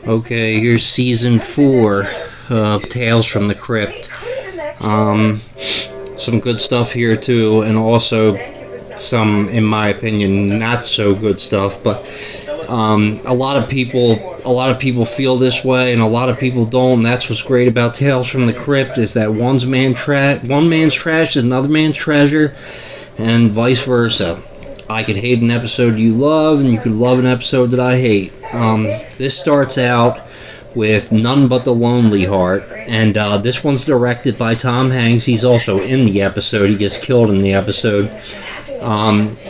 Okay, here's season 4 of Tales from the Crypt. Some good stuff here too, and also some, in my opinion, not so good stuff. But a lot of people feel this way, and a lot of people don't. And that's what's great about Tales from the Crypt, is that one man's trash is another man's treasure, and vice versa. I could hate an episode you love, and you could love an episode that I hate. This starts out with None But the Lonely Heart, and this one's directed by Tom Hanks. He's also in the episode. He gets killed in the episode.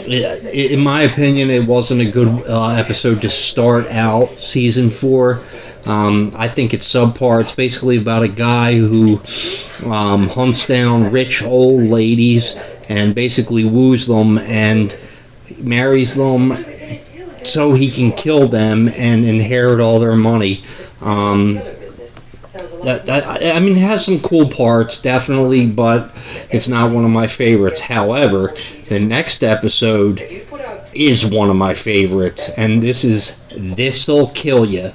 In my opinion, it wasn't a good episode to start out season 4. I think it's subpar. It's basically about a guy who hunts down rich old ladies and basically woos them and marries them so he can kill them and inherit all their money. It has some cool parts, definitely, but it's not one of my favorites. However, the next episode is one of my favorites, and this is This'll Kill Ya.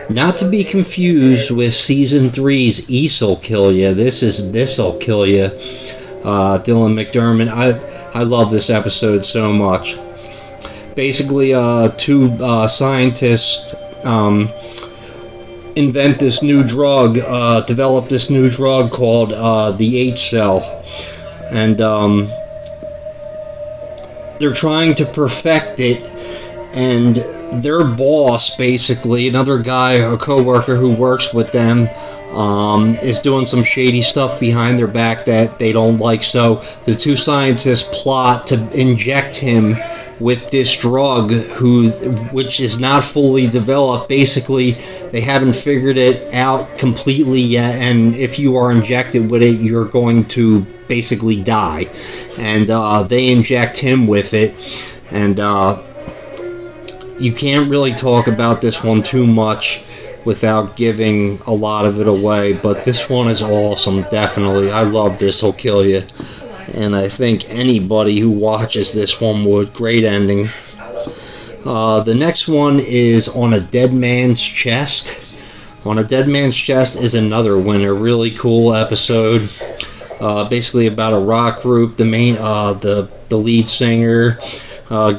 Not to be confused with season 3's Eas'll Kill Ya. This is This'll Kill Ya. Dylan McDermott. I love this episode so much. Basically, two scientists invent this new drug, develop this new drug called the H cell, and they're trying to perfect it, and their boss, basically, another guy, a co-worker who works with them, is doing some shady stuff behind their back that they don't like, so the two scientists plot to inject him with this drug, which is not fully developed. Basically, they haven't figured it out completely yet, and if you are injected with it, you're going to basically die. And they inject him with it, and you can't really talk about this one too much without giving a lot of it away, but this one is awesome, definitely. I love This'll Kill Ya, and I think anybody who watches this one would. Great ending. The next one is On a Dead Man's Chest. On a Dead Man's Chest is another winner. Really cool episode. Basically about a rock group. The lead singer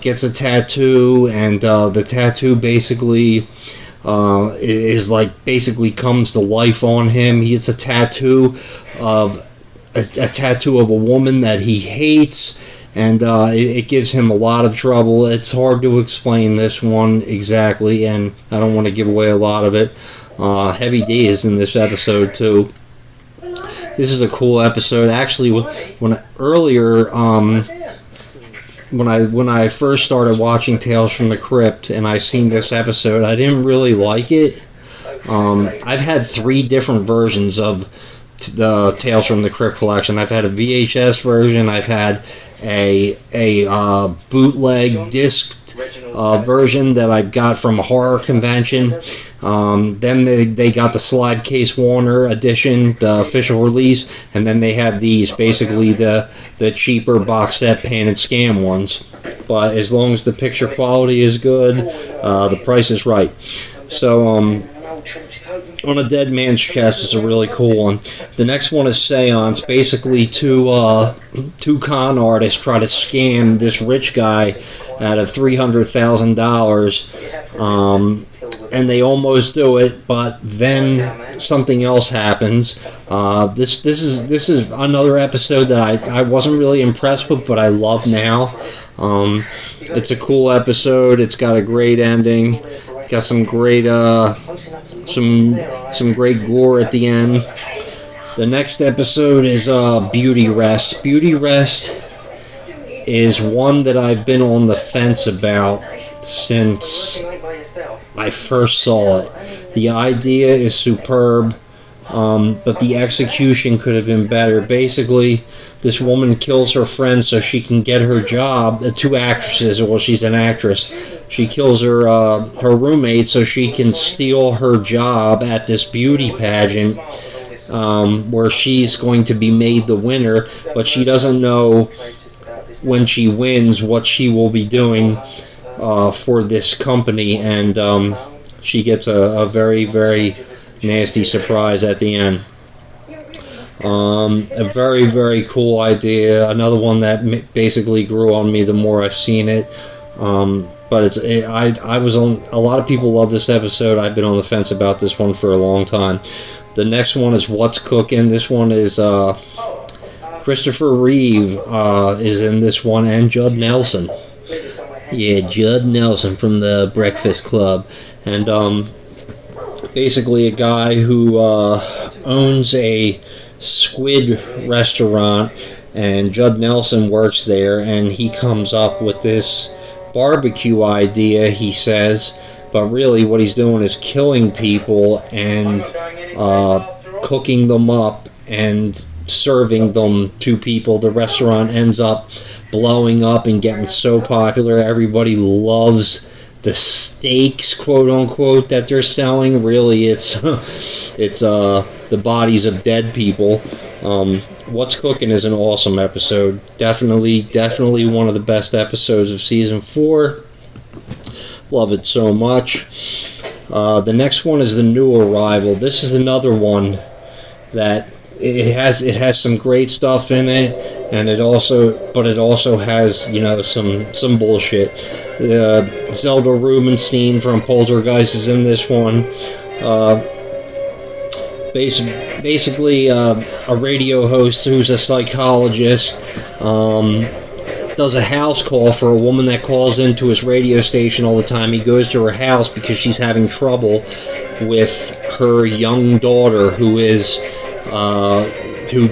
gets a tattoo, and the tattoo basically is like basically comes to life on him. He gets a tattoo of a tattoo of a woman that he hates, and it gives him a lot of trouble. It's hard to explain this one exactly, and I don't want to give away a lot of it. Heavy D is in this episode too. This is a cool episode. Actually, when I first started watching Tales from the Crypt and I seen this episode, I didn't really like it. I've had 3 different versions of the Tales from the Crypt collection. I've had a VHS version, I've had a bootleg disc version that I got from a horror convention. Then they got the Slide Case Warner edition, the official release, and then they have these, basically the cheaper box set pan and scan ones. But as long as the picture quality is good, the price is right. So On a Dead Man's Chest is a really cool one. The next one is Seance. Basically, two con artists try to scam this rich guy out of $300,000, and they almost do it, but then something else happens. This is another episode that I wasn't really impressed with, but I love now. It's a cool episode. It's got a great ending. Got some great some great gore at the end. The next episode is Beauty Rest. Beauty Rest is one that I've been on the fence about since I first saw it. The idea is superb, but the execution could have been better. Basically, this woman kills her friend so she can get her job. The 2 actresses, well, she's an actress. She kills her roommate so she can steal her job at this beauty pageant, where she's going to be made the winner, but she doesn't know when she wins what she will be doing. for this company, and she gets a very, very nasty surprise at the end. A very, very cool idea. Another one that basically grew on me the more I've seen it. But I was on. A lot of people love this episode. I've been on the fence about this one for a long time. The next one is What's Cooking. This one is Christopher Reeve is in this one, and Judd Nelson. Yeah, Judd Nelson from the Breakfast Club, and basically a guy who owns a squid restaurant, and Judd Nelson works there, and he comes up with this barbecue idea, he says, but really what he's doing is killing people and cooking them up and serving them to people. The restaurant ends up blowing up and getting so popular, everybody loves the steaks, quote unquote, that they're selling. Really, it's the bodies of dead people. What's Cooking is an awesome episode. Definitely one of the best episodes of season 4. Love it so much. The next one is The New Arrival. This is another one that it has some great stuff in it, and it also has some bullshit. Zelda Rubinstein from Poltergeist is in this one. Basically, a radio host who's a psychologist does a house call for a woman that calls into his radio station all the time. He goes to her house because she's having trouble with her young daughter, who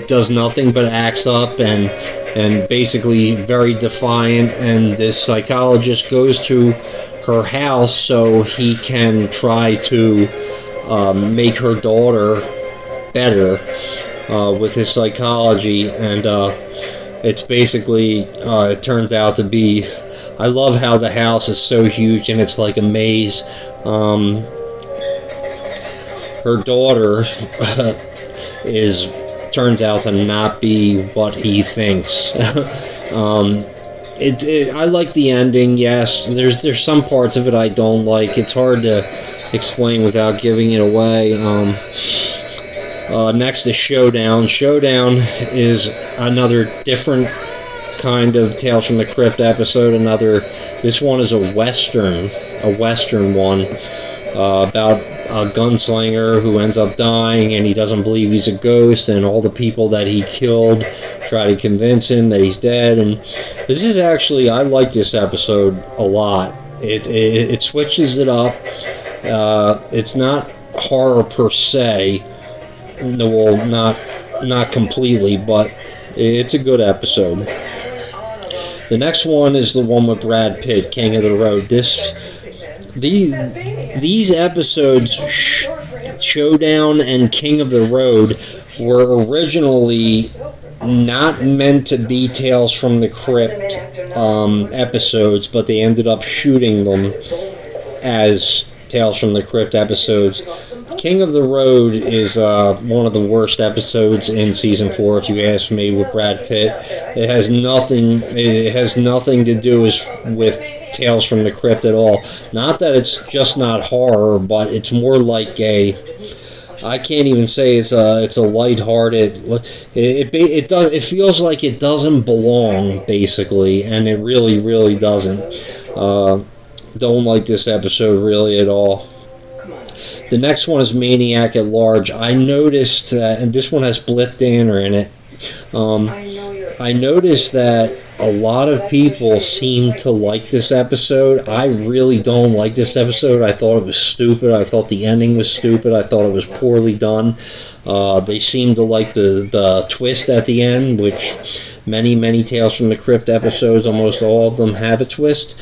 does nothing but acts up and basically very defiant, and this psychologist goes to her house so he can try to make her daughter better with his psychology, and it's basically it turns out to be, I love how the house is so huge and it's like a maze. Her daughter turns out to not be what he thinks. I like the ending. Yes, there's some parts of it I don't like. It's hard to explain without giving it away. Next is Showdown. Showdown is another different kind of Tales from the Crypt episode. This one is a western one about a gunslinger who ends up dying, and he doesn't believe he's a ghost, and all the people that he killed try to convince him that he's dead. And this is actually, I like this episode a lot. It switches it up. It's not horror per se. No, well, not completely, but it's a good episode. The next one is the one with Brad Pitt, King of the Road. These episodes, Showdown and King of the Road, were originally not meant to be Tales from the Crypt episodes, but they ended up shooting them as Tales from the Crypt episodes. King of the Road is one of the worst episodes in season 4, if you ask me, with Brad Pitt. It has nothing to do with Tales from the Crypt at all. Not that it's just not horror, but it's more like I can't even say it's a lighthearted. It feels like it doesn't belong, basically, and it really doesn't. Don't like this episode really at all. The next one is Maniac at Large. I noticed that, and this one has Blythe Danner in it. I noticed that a lot of people seem to like this episode. I really don't like this episode. I thought it was stupid. I thought the ending was stupid. I thought it was poorly done. They seem to like the twist at the end, which many Tales from the Crypt episodes, almost all of them, have a twist.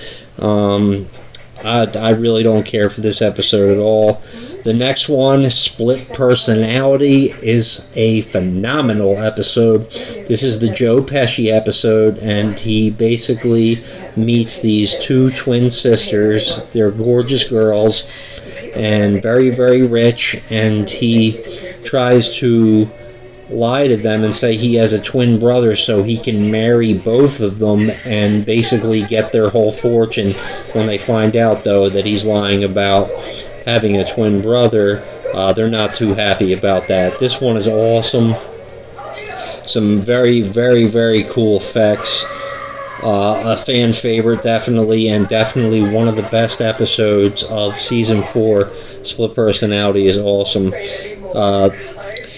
I really don't care for this episode at all. The next one, Split Personality, is a phenomenal episode. This is the Joe Pesci episode, and he basically meets these two twin sisters. They're gorgeous girls and very rich, and he tries to lie to them and say he has a twin brother so he can marry both of them and basically get their whole fortune. When they find out, though, that he's lying about having a twin brother, they're not too happy about that. This one is awesome. Some very, very, very cool effects. A fan favorite, definitely, and definitely one of the best episodes of Season 4. Split Personality is awesome.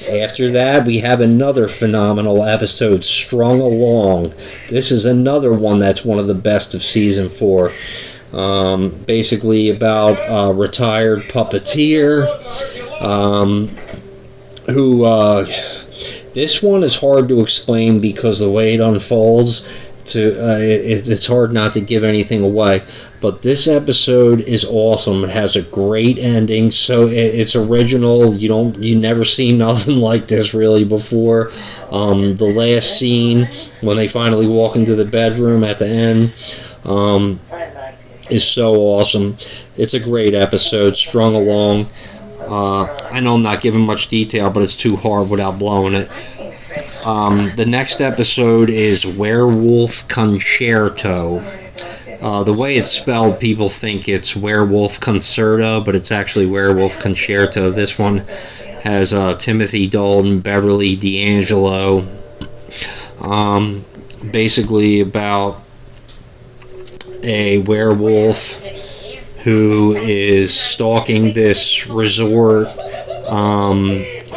After that, we have another phenomenal episode, Strung Along. This is another one that's one of the best of Season 4. Basically about a retired puppeteer who... this one is hard to explain because the way it unfolds, it's hard not to give anything away. But this episode is awesome. It has a great ending. So it's original. You never seen nothing like this really before. The last scene when they finally walk into the bedroom at the end is so awesome. It's a great episode. Strung Along. I know I'm not giving much detail, but it's too hard without blowing it. The next episode is Werewolf Concerto. The way it's spelled, people think it's Werewolf Concerto, but it's actually Werewolf Concerto. This one has Timothy Dalton, Beverly D'Angelo. Basically about a werewolf who is stalking this resort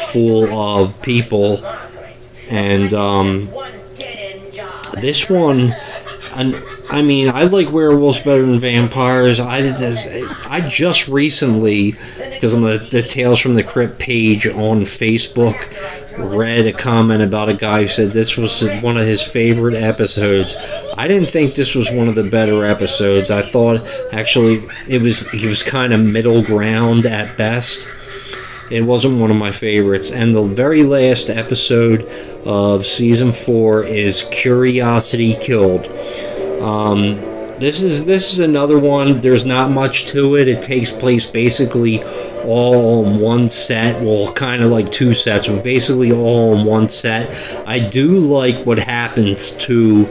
full of people. And this one, I mean, I like werewolves better than vampires. I just recently, because on the Tales from the Crypt page on Facebook, read a comment about a guy who said this was one of his favorite episodes. I didn't think this was one of the better episodes. I thought actually it was kind of middle ground at best. It wasn't one of my favorites. And the very last episode of Season 4 is Curiosity Killed. This is another one. There's not much to it. It takes place basically all on one set. Well, kind of like two sets, but basically all on one set. I do like what happens to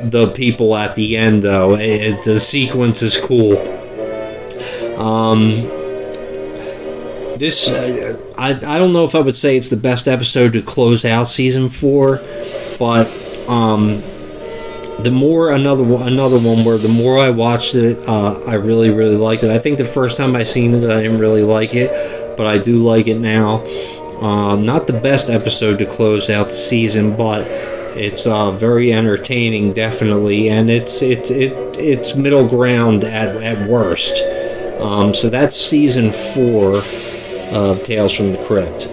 the people at the end, though. The sequence is cool. This, I don't know if I would say it's the best episode to close out Season 4, but another one where the more I watched it, I really, really liked it. I think the first time I seen it, I didn't really like it, but I do like it now. Not the best episode to close out the season, but it's very entertaining, definitely, and it's middle ground at worst. So that's Season 4 of Tales from the Crypt.